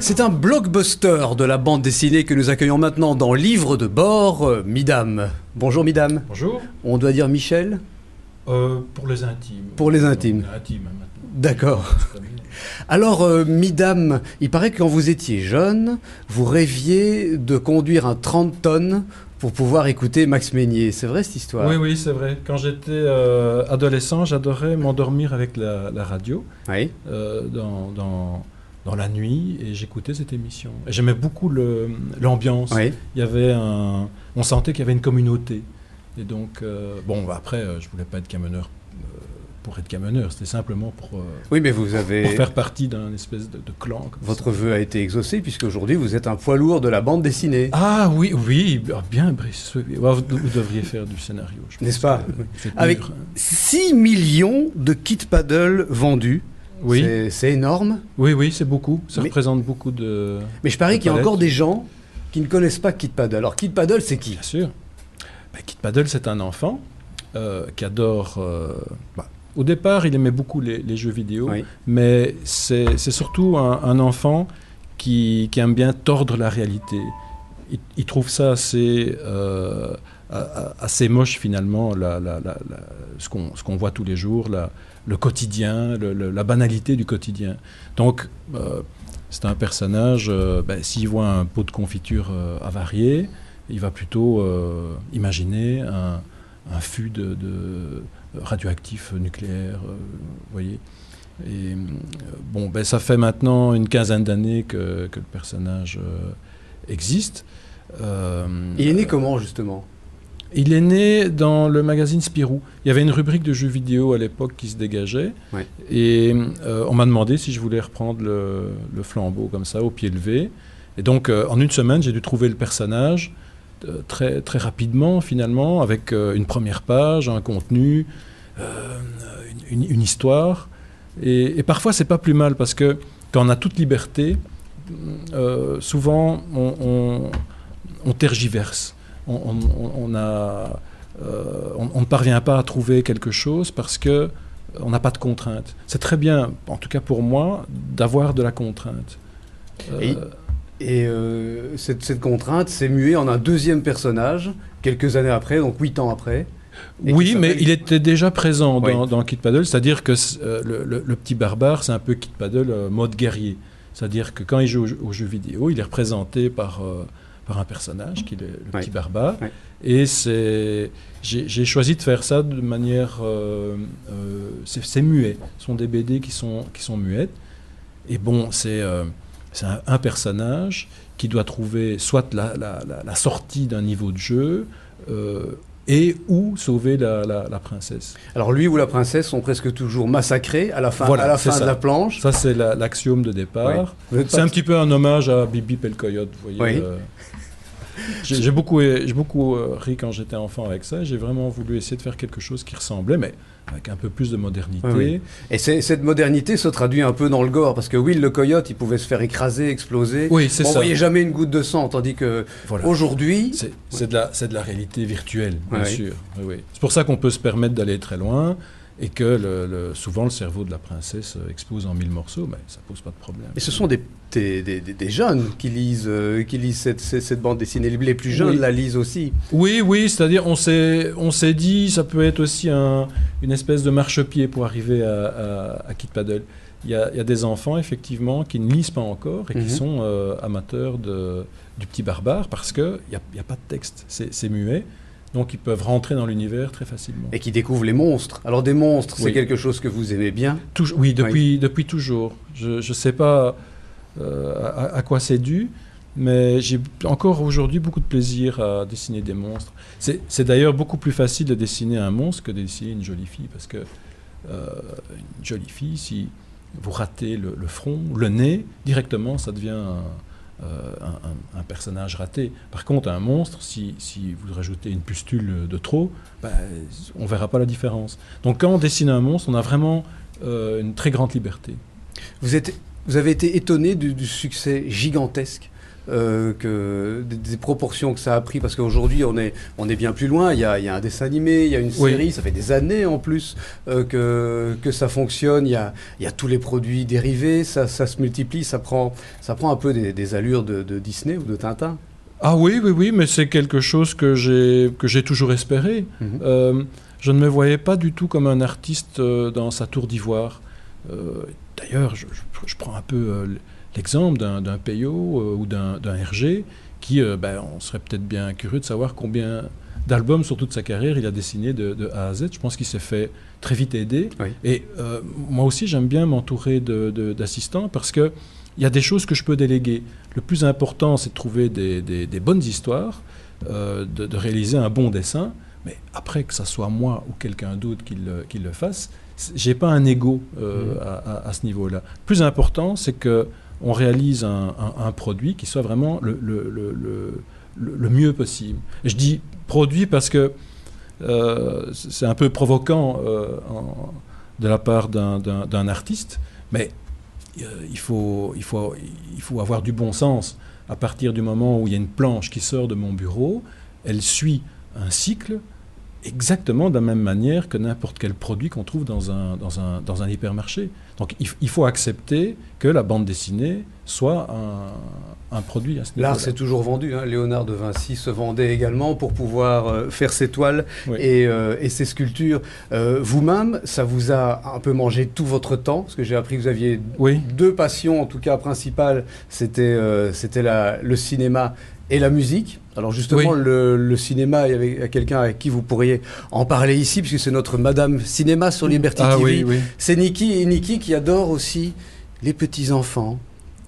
C'est un blockbuster de la bande dessinée que nous accueillons maintenant dans Livre de bord, Midame. Bonjour Midame. Bonjour. On doit dire Michel ? Pour les intimes. Pour les intimes. Maintenant. D'accord. Alors, Midame, il paraît que quand vous étiez jeune, vous rêviez de conduire un 30 tonnes pour pouvoir écouter Max Meignier. C'est vrai cette histoire ? Oui, c'est vrai. Quand j'étais adolescent, j'adorais m'endormir avec la radio Oui. Dans la nuit, et j'écoutais cette émission. Et j'aimais beaucoup l'ambiance. Oui. Il y avait on sentait qu'il y avait une communauté. Et donc, après, je voulais pas être camionneur pour être camionneur, c'était simplement pour faire partie d'un espèce de clan. Votre vœu a été exaucé, puisqu'aujourd'hui vous êtes un poids lourd de la bande dessinée. Ah oui, bien, Brice. Vous devriez faire du scénario. N'est-ce pas ? Avec 6 millions de kits paddle vendus. Oui. C'est énorme. Oui, c'est beaucoup. Ça représente beaucoup de... Mais je parie qu'il y a encore des gens qui ne connaissent pas Kit Paddle. Alors, Kit Paddle, c'est qui ? Bien sûr. Kit Paddle, c'est un enfant qui adore... au départ, il aimait beaucoup les jeux vidéo, oui. Mais c'est surtout un enfant qui aime bien tordre la réalité. Il trouve ça assez moche, finalement, ce qu'on voit tous les jours, le quotidien, la banalité du quotidien. Donc, c'est un personnage, s'il voit un pot de confiture avarié, il va plutôt imaginer un fût de radioactif nucléaire, vous voyez. Et ça fait maintenant une quinzaine d'années que le personnage existe. Il est né comment, justement ? Il est né dans le magazine Spirou. Il y avait une rubrique de jeux vidéo à l'époque qui se dégageait. Ouais. Et on m'a demandé si je voulais reprendre le flambeau comme ça, au pied levé. Et donc, en une semaine, j'ai dû trouver le personnage très, très rapidement, finalement, avec une première page, un contenu, une histoire. Et parfois, c'est pas plus mal, parce que quand on a toute liberté, souvent, on tergiverse. On ne parvient pas à trouver quelque chose parce qu'on n'a pas de contrainte. C'est très bien, en tout cas pour moi, d'avoir de la contrainte. Cette contrainte s'est muée en un deuxième personnage, quelques années après, donc 8 ans après. Oui, mais il était déjà présent dans Kit Paddle, c'est-à-dire que le petit barbare, c'est un peu Kit Paddle mode guerrier. C'est-à-dire que quand il joue aux jeux vidéo, il est représenté par un personnage qui est le petit barbare. Oui. Et j'ai choisi de faire ça de manière... c'est muet. Ce sont des BD qui sont muettes. Et c'est un personnage qui doit trouver soit la sortie d'un niveau de jeu et ou sauver la princesse. Alors lui ou la princesse sont presque toujours massacrés à la fin, de la planche. Ça, c'est l'axiome de départ. Oui. C'est un petit peu un hommage à Bip Bip et le coyote, vous voyez. Oui. J'ai beaucoup ri quand j'étais enfant avec ça. J'ai vraiment voulu essayer de faire quelque chose qui ressemblait, mais avec un peu plus de modernité. Oui. Et cette modernité se traduit un peu dans le gore, parce que Will le coyote, il pouvait se faire écraser, exploser. Oui, c'est ça. On ne voyait jamais une goutte de sang, tandis que aujourd'hui... C'est de la réalité virtuelle, bien sûr. Oui. C'est pour ça qu'on peut se permettre d'aller très loin. Et que souvent le cerveau de la princesse explose en 1000 morceaux, mais ça pose pas de problème. Et ce sont des jeunes qui lisent cette bande dessinée. Les plus jeunes la lisent aussi. Oui, c'est-à-dire on s'est dit ça peut être aussi une espèce de marchepied pour arriver à Kit Paddle. Il y a des enfants effectivement qui ne lisent pas encore et qui sont amateurs du petit barbare parce qu'il n'y a pas de texte, c'est muet. Donc, ils peuvent rentrer dans l'univers très facilement. Et qui découvrent les monstres. Alors, des monstres, c'est quelque chose que vous aimez bien ? Oui, depuis toujours. Je ne sais pas à quoi c'est dû, mais j'ai encore aujourd'hui beaucoup de plaisir à dessiner des monstres. C'est d'ailleurs beaucoup plus facile de dessiner un monstre que de dessiner une jolie fille, parce que une jolie fille, si vous ratez le front, le nez, directement, ça devient un personnage raté. Par contre, un monstre, si vous rajoutez une pustule de trop, on ne verra pas la différence. Donc quand on dessine un monstre, on a vraiment une très grande liberté. Vous avez été étonné du succès gigantesque des proportions que ça a pris? Parce qu'aujourd'hui, on est bien plus loin. Il y a un dessin animé, il y a une série. Ça fait des années en plus que ça fonctionne. Il y a tous les produits dérivés. Ça se multiplie. Ça prend un peu des allures de Disney ou de Tintin. Ah oui, mais c'est quelque chose que j'ai toujours espéré. Je ne me voyais pas du tout comme un artiste dans sa tour d'ivoire. D'ailleurs, je prends un peu l'exemple d'un Peyo ou d'un Hergé qui, on serait peut-être bien curieux de savoir combien d'albums sur toute sa carrière il a dessiné de A à Z. Je pense qu'il s'est fait très vite aider. Oui. Et moi aussi, j'aime bien m'entourer d'assistants parce que il y a des choses que je peux déléguer. Le plus important, c'est de trouver des bonnes histoires, de réaliser un bon dessin. Mais après, que ce soit moi ou quelqu'un d'autre qui le fasse, je n'ai pas un ego à ce niveau-là. Le plus important, c'est qu'on réalise un produit qui soit vraiment le mieux possible. Et je dis produit parce que c'est un peu provoquant de la part d'un artiste, mais il faut avoir du bon sens. À partir du moment où il y a une planche qui sort de mon bureau, elle suit un cycle exactement de la même manière que n'importe quel produit qu'on trouve dans un hypermarché. Donc il faut accepter que la bande dessinée soit un produit à ce niveau-là. L'art s'est toujours vendu. Léonard de Vinci se vendait également pour pouvoir faire ses toiles et ses sculptures. Vous-même, ça vous a un peu mangé tout votre temps, parce que j'ai appris que vous aviez deux passions, en tout cas principales, c'était le cinéma et la musique. Alors justement, le cinéma, il y a quelqu'un avec qui vous pourriez en parler ici, puisque c'est notre Madame Cinéma sur Liberty TV. Oui. C'est Niki qui adore aussi les petits-enfants,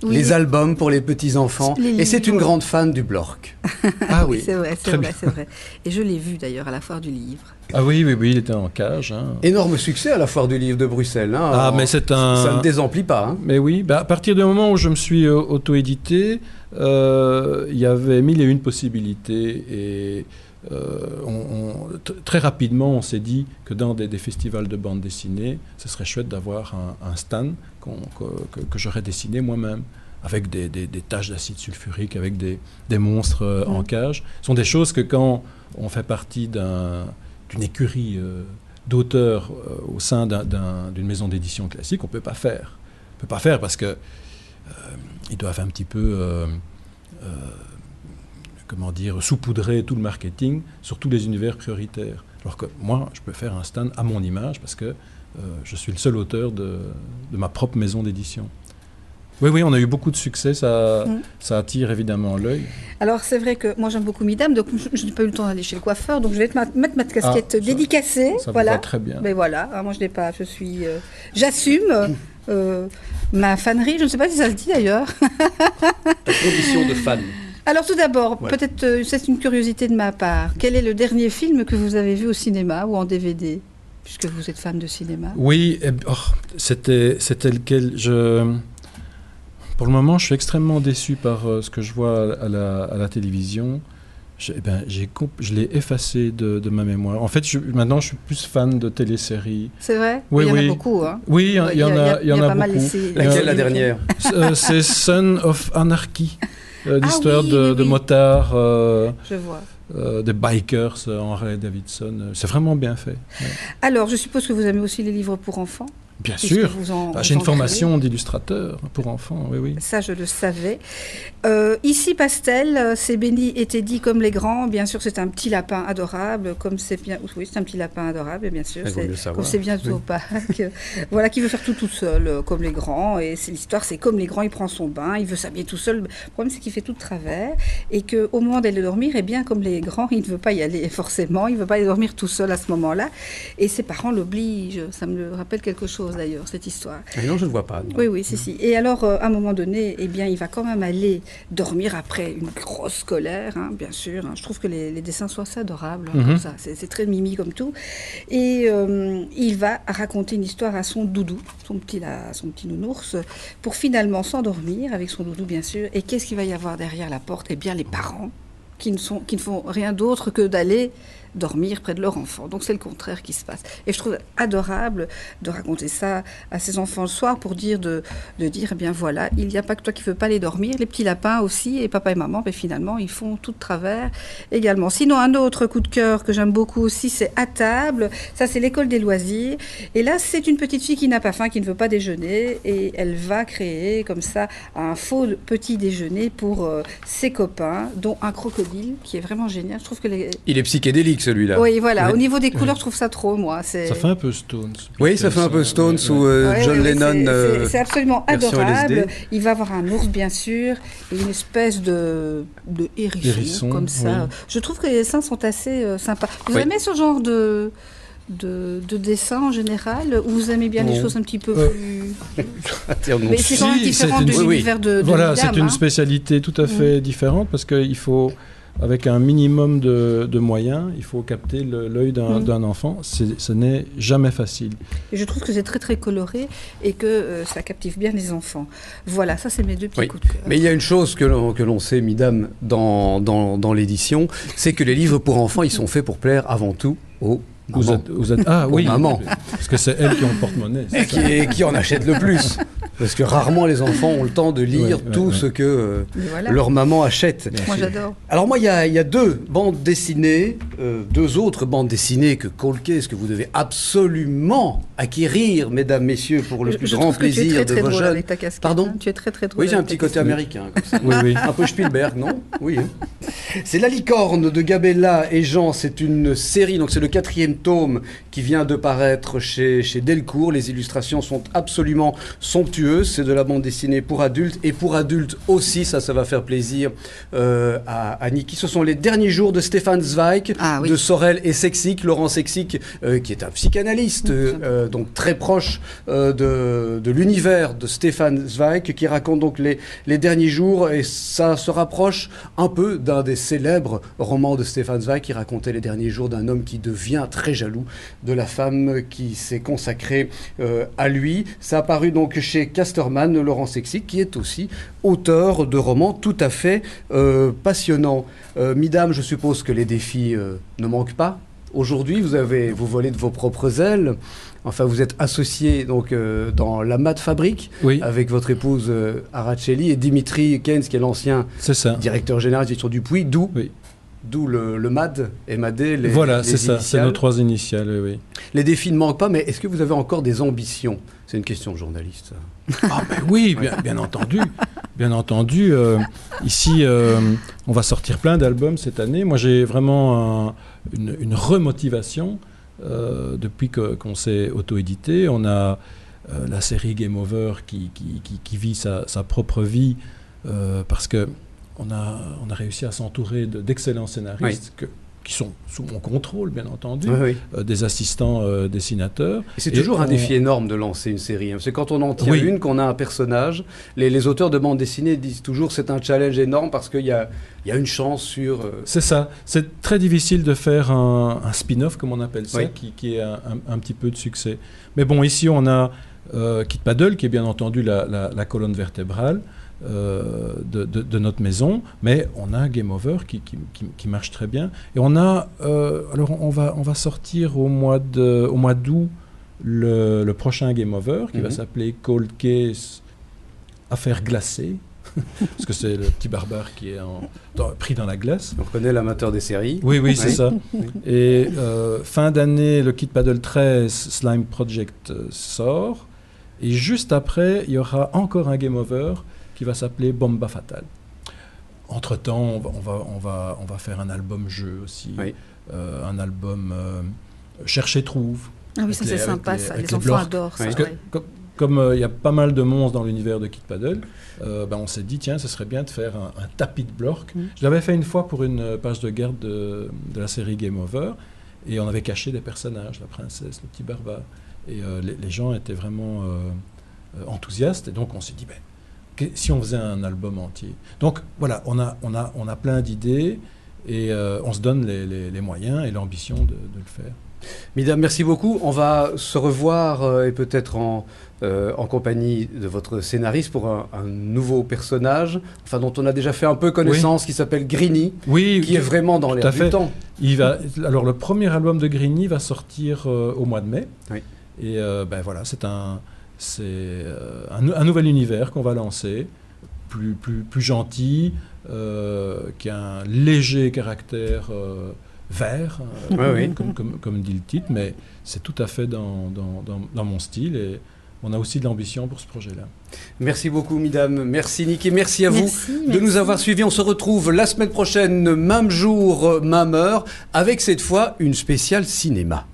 les albums pour les petits-enfants. Et c'est une grande fan du Blork. Ah oui, c'est vrai. Et je l'ai vu d'ailleurs à la Foire du Livre. Ah oui, il était en cage. Énorme succès à la Foire du Livre de Bruxelles. Mais ça ne désemplit pas. Mais oui, à partir du moment où je me suis auto-édité, il y avait 1001 possibilités et très rapidement on s'est dit que dans des festivals de bande dessinée, ce serait chouette d'avoir un stand que j'aurais dessiné moi-même, avec des taches d'acide sulfurique, avec des monstres en cage. Ce sont des choses que quand on fait partie d'une écurie d'auteurs au sein d'une maison d'édition classique, on ne peut pas faire. On ne peut pas faire parce que ils doivent un petit peu saupoudrer tout le marketing sur tous les univers prioritaires. Alors que moi, je peux faire un stand à mon image parce que je suis le seul auteur de ma propre maison d'édition. Oui, on a eu beaucoup de succès, ça attire évidemment l'œil. Alors c'est vrai que moi j'aime beaucoup Midam, donc je n'ai pas eu le temps d'aller chez le coiffeur, donc je vais mettre ma casquette dédicacée. Ça va très bien. Mais voilà, moi je n'ai pas, j'assume ma fanerie, je ne sais pas si ça se dit d'ailleurs. Ta condition de fan. Alors tout d'abord, peut-être c'est une curiosité de ma part, quel est le dernier film que vous avez vu au cinéma ou en DVD, puisque vous êtes fan de cinéma? Oui, c'était lequel Pour le moment, je suis extrêmement déçu par ce que je vois à la télévision. Je l'ai effacé de ma mémoire. En fait, maintenant, je suis plus fan de téléséries. C'est vrai? Oui, il y en a beaucoup. Oui, il y en a beaucoup. Laquelle, la dernière? C'est Son of Anarchy, l'histoire de motards. Je vois. Des bikers en Harley Davidson. C'est vraiment bien fait. Ouais. Alors, je suppose que vous aimez aussi les livres pour enfants? Bien sûr. J'ai une formation d'illustrateur pour enfants, oui. Ça, je le savais. Ici, Pastel, c'est Béni et Teddy comme les grands. Bien sûr, c'est un petit lapin adorable, comme c'est bien. Oui, c'est un petit lapin adorable, bien sûr. Comme c'est bientôt au Pâques. Voilà, qui veut faire tout seul, comme les grands. Et l'histoire, c'est comme les grands, il prend son bain, il veut s'habiller tout seul. Le problème, c'est qu'il fait tout de travers. Et qu'au moment d'aller dormir, eh bien, comme les grands, il ne veut pas y aller forcément. Il ne veut pas aller dormir tout seul à ce moment-là. Et ses parents l'obligent. Ça me rappelle quelque chose, d'ailleurs, cette histoire. Ah non, je ne vois pas. Non. Oui, si. Et alors, à un moment donné, eh bien, il va quand même aller dormir après une grosse colère, bien sûr. Je trouve que les dessins sont assez adorables, comme ça. C'est très mimi comme tout. Et il va raconter une histoire à son doudou, son petit nounours, pour finalement s'endormir avec son doudou, bien sûr. Et qu'est-ce qu'il va y avoir derrière la porte? Eh bien, les parents qui ne font rien d'autre que d'aller dormir près de leur enfant. Donc c'est le contraire qui se passe. Et je trouve adorable de raconter ça à ses enfants le soir pour dire de dire, eh bien voilà, il n'y a pas que toi qui ne veux pas les dormir, les petits lapins aussi, et papa et maman, ben, finalement, ils font tout de travers également. Sinon, un autre coup de cœur que j'aime beaucoup aussi, c'est À table. Ça, c'est l'école des loisirs. Et là, c'est une petite fille qui n'a pas faim, qui ne veut pas déjeuner, et elle va créer comme ça un faux petit déjeuner pour ses copains, dont un crocodile qui est vraiment génial. Je trouve que il est psychédélique, celui-là. Oui, voilà. Au niveau des couleurs, je trouve ça trop, moi. Ça fait un peu Stones. Oui, ça fait un peu Stones ou John Lennon. C'est absolument adorable. LSD. Il va avoir un ours, bien sûr, et une espèce de hérisson comme ça. Oui. Je trouve que les dessins sont assez sympas. Vous aimez ce genre de dessin en général, ou vous aimez bien les choses un petit peu plus... Mais c'est quand même différent de l'univers de voilà, Midam, c'est une spécialité tout à fait différente, parce qu'il faut, avec un minimum de moyens, il faut capter l'œil d'un enfant. Ce n'est jamais facile. Et je trouve que c'est très très coloré et que ça captive bien les enfants. Voilà, ça c'est mes deux petits coups de cœur. Mais il y a une chose que l'on sait, Midam, dans l'édition, c'est que les livres pour enfants, ils sont faits pour plaire avant tout aux maman. Parce que c'est elle qui ont le porte-monnaie. Et qui en achète le plus. Parce que rarement les enfants ont le temps de lire ce que leur maman achète. Moi j'adore. Alors moi, il y a deux bandes dessinées, deux autres bandes dessinées que Cold Case, que vous devez absolument acquérir, mesdames, messieurs, pour le plus grand plaisir de vos jeunes. Pardon ? Tu es très très drôle. Oui, j'ai un petit côté américain. Comme ça. Oui. Un peu Spielberg, non ? Oui. C'est La Licorne de Gabella et Jean. C'est une série, donc c'est le 4e tome qui vient de paraître chez Delcourt. Les illustrations sont absolument somptueuses. C'est de la bande dessinée pour adultes et pour adultes aussi. Ça va faire plaisir à Niki. Ce sont les derniers jours de Stefan Zweig, de Sorel et Sexic. Laurent Sexic, qui est un psychanalyste, donc très proche de l'univers de Stefan Zweig, qui raconte donc les derniers jours. Et ça se rapproche un peu d'un des célèbres romans de Stefan Zweig, qui racontait les derniers jours d'un homme qui devient très jaloux de la femme qui s'est consacrée à lui. Ça a paru donc chez Casterman, Laurent Sexic, qui est aussi auteur de romans tout à fait passionnants. Midam, je suppose que les défis ne manquent pas. Aujourd'hui, vous volez de vos propres ailes. Enfin, vous êtes associé donc dans la Mad Fabrique avec votre épouse Araceli et Dimitri Keynes, qui est l'ancien directeur général de gestion du Puy, d'où le MAD et MAD. Voilà, c'est ça, c'est nos 3 initiales, oui. Les défis ne manquent pas, mais est-ce que vous avez encore des ambitions ? C'est une question de journaliste, ça. Ah ben oui, bien entendu. Bien entendu. Ici, on va sortir plein d'albums cette année. Moi, j'ai vraiment une remotivation depuis qu'on s'est auto-édité. On a la série Game Over qui vit sa propre vie parce que on a réussi à s'entourer d'excellents scénaristes qui sont sous mon contrôle, bien entendu, des assistants dessinateurs. Et c'est toujours un défi énorme de lancer une série. C'est quand on en tient une, qu'on a un personnage. Les auteurs de bande dessinée disent toujours que c'est un challenge énorme parce qu'il y a une chance sur... C'est ça. C'est très difficile de faire un spin-off, comme on appelle ça, qui ait un petit peu de succès. Mais bon, ici, on a Kit Paddle, qui est bien entendu la colonne vertébrale de notre maison, mais on a Game Over qui marche très bien, et on a alors on va sortir au mois d'août le prochain Game Over qui va s'appeler Cold Case Affaire glacée parce que c'est le petit barbare qui est pris dans la glace. On connaît l'amateur des séries. Oui, c'est ça. Et fin d'année, le Kit Paddle 13 Slime Project sort, et juste après il y aura encore un Game Over qui va s'appeler Bomba Fatale. Entre-temps, on va faire un album jeu aussi, un album Cherche et Trouve. Ah oui, ça c'est sympa, ça. Les enfants adorent ça. Comme il y a pas mal de monstres dans l'univers de Kit Paddle, on s'est dit, tiens, ce serait bien de faire un tapis de Blork. Je l'avais fait une fois pour une page de garde de la série Game Over, et on avait caché des personnages, la princesse, le petit barbare. Et les gens étaient vraiment enthousiastes, et donc on s'est dit, si on faisait un album entier. Donc voilà, on a plein d'idées, et on se donne les moyens et l'ambition de le faire. Mesdames, merci beaucoup. On va se revoir et peut-être en compagnie de votre scénariste pour un nouveau personnage, dont on a déjà fait un peu connaissance, qui s'appelle Greeny, qui est vraiment dans l'air du temps. Alors, le premier album de Grigny va sortir au mois de mai. Oui. Et voilà, c'est un nouvel univers qu'on va lancer, plus gentil, qui a un léger caractère vert, comme dit le titre, mais c'est tout à fait dans mon style. Et on a aussi de l'ambition pour ce projet-là. Merci beaucoup, mesdames. Merci, Nick, et merci à vous de nous avoir suivis. On se retrouve la semaine prochaine, même jour, même heure, avec cette fois une spéciale cinéma.